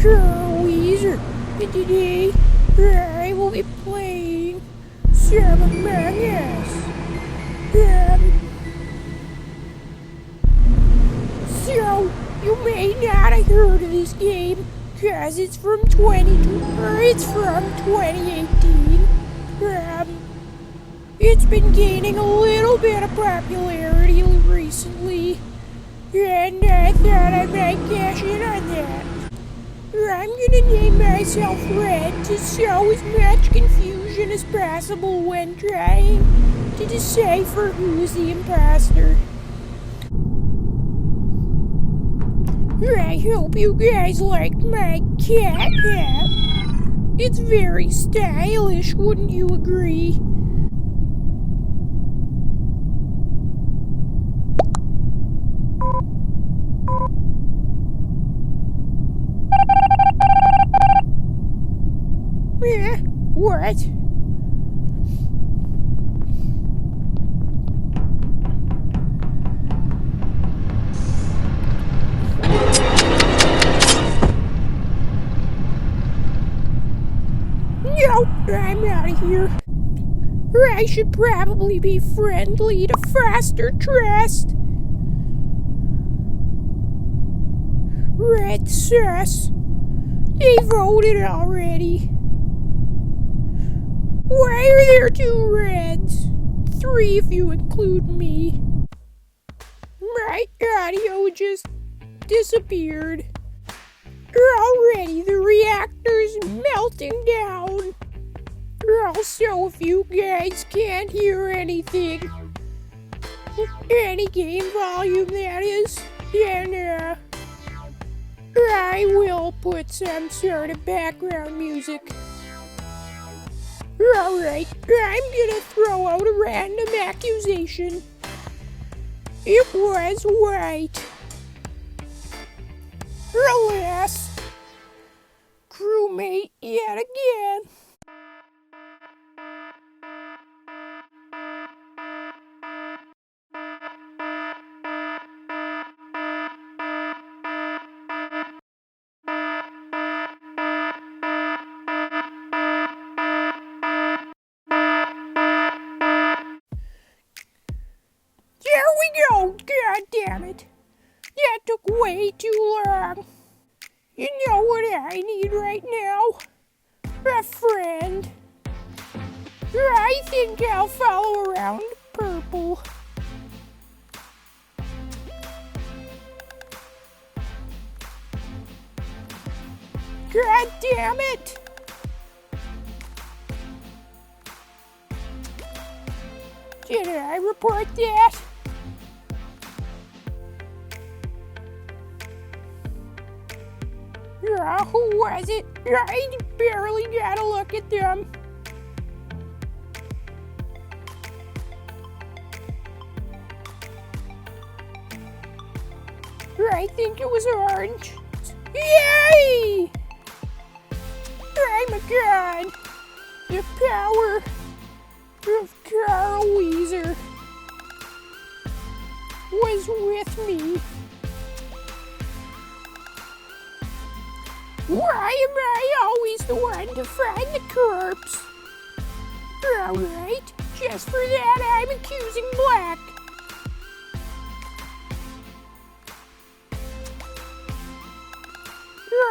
Wheezer, and today I will be playing some Among Us. So, you may not have heard of this game, cause it's from 2018. It's been gaining a little bit of popularity recently, and I thought I might cash in on that. I'm gonna name myself Red to sow as much confusion as possible when trying to decipher who's the imposter. I hope you guys like my cat hat. It's very stylish, wouldn't you agree? What? Nope, I'm out of here. I should probably be friendly to foster trust. Red sus. They voted already. Why are there 2 reds? 3 if you include me. My audio just disappeared. Already the reactor's melting down. Also, if you guys can't hear anything, any game volume that is, then I will put some sort of background music. Alright, I'm gonna throw out a random accusation. It was white. Alas, crewmate yet again. There we go! God damn it! That took way too long. You know what I need right now? A friend. I think I'll follow around purple. God damn it! Did I report that? Who was it? I barely got a look at them. I think it was orange. Yay! Oh my god! The power of Wheezer was with me. Why am I always the one to find the corpse? Alright, just for that I'm accusing Black.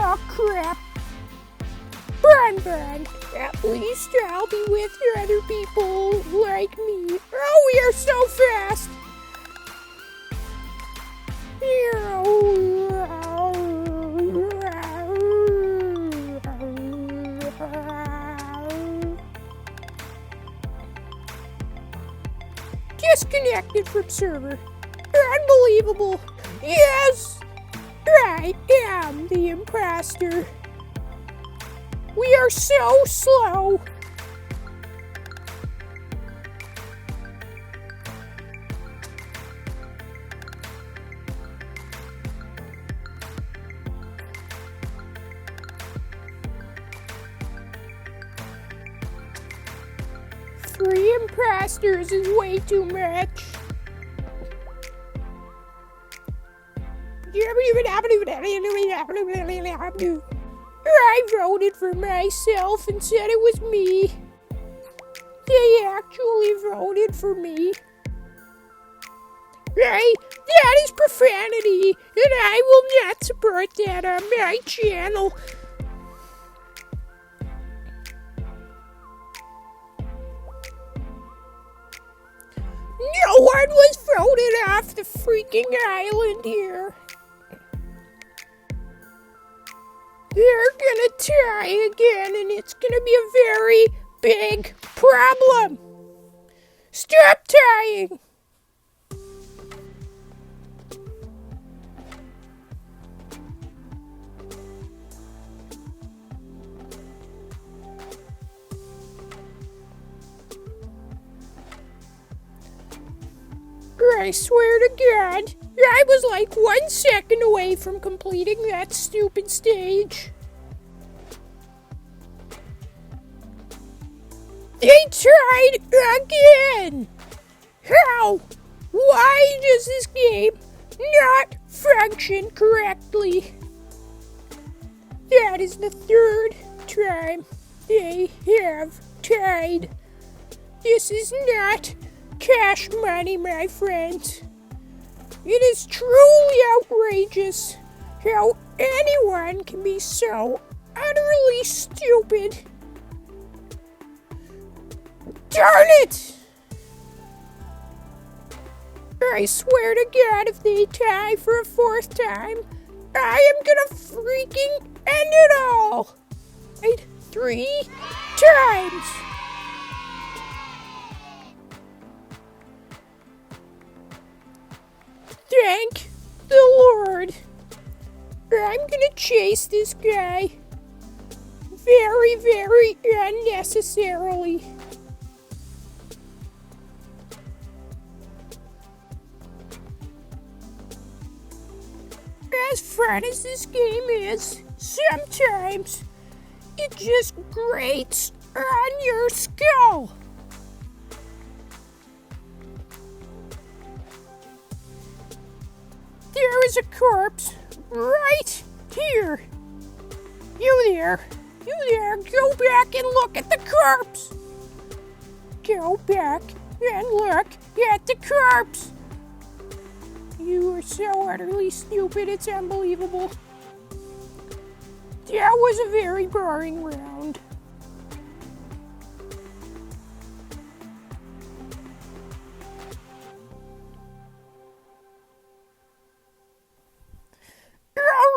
Oh crap. Burn. At least I'll be with other people like me. Oh, we are so fast. Disconnected from server. Unbelievable. Yes! I am the imposter. We are so slow. Three imposters is way too much. I voted for myself and said it was me. They actually voted for me. Right? That is profanity, and I will not support that on my channel. No one was voted off the freaking island here. They're gonna tie again, and it's gonna be a very big problem. Stop tying. I swear to God, I was like 1 second away from completing that stupid stage. They tried again! How? Why does this game not function correctly? That is the 3rd time they have tied. This is not cash money, my friends. It is truly outrageous how anyone can be so utterly stupid. Darn it! I swear to God, if they tie for a 4th time, I am gonna freaking end it all! 3 times! Thank the Lord. I'm gonna chase this guy very, very unnecessarily. As fun as this game is, sometimes it just grates on your skull. There is a corpse right here. You there, go back and look at the corpse. Go back and look at the corpse. You are so utterly stupid, it's unbelievable. That was a very boring round.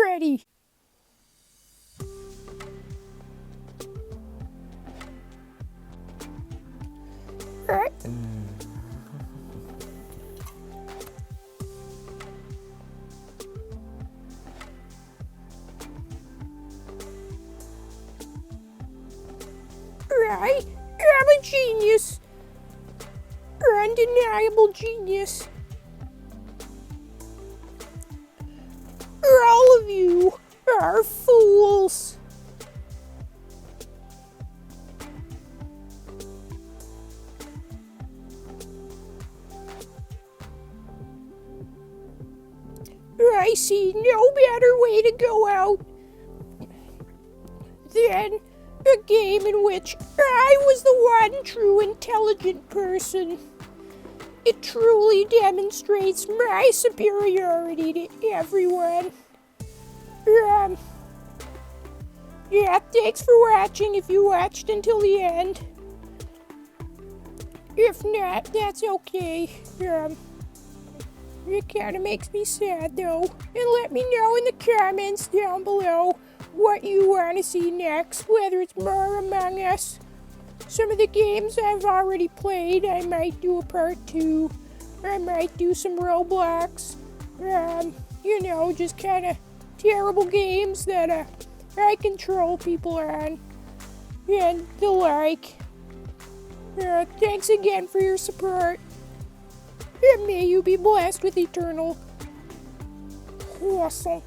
Already. Right. Right. I'm a genius. Undeniable genius. All of you are fools. I see no better way to go out than a game in which I was the one true intelligent person. It truly demonstrates my superiority to everyone. Yeah, thanks for watching if you watched until the end. If not, that's okay. It kind of makes me sad though. And let me know in the comments down below what you want to see next, whether it's more Among Us. Some of the games I've already played, I might do a part 2. I might do some Roblox. You know, just kind of terrible games that I control people on. And the like. Thanks again for your support. And may you be blessed with eternal awesome.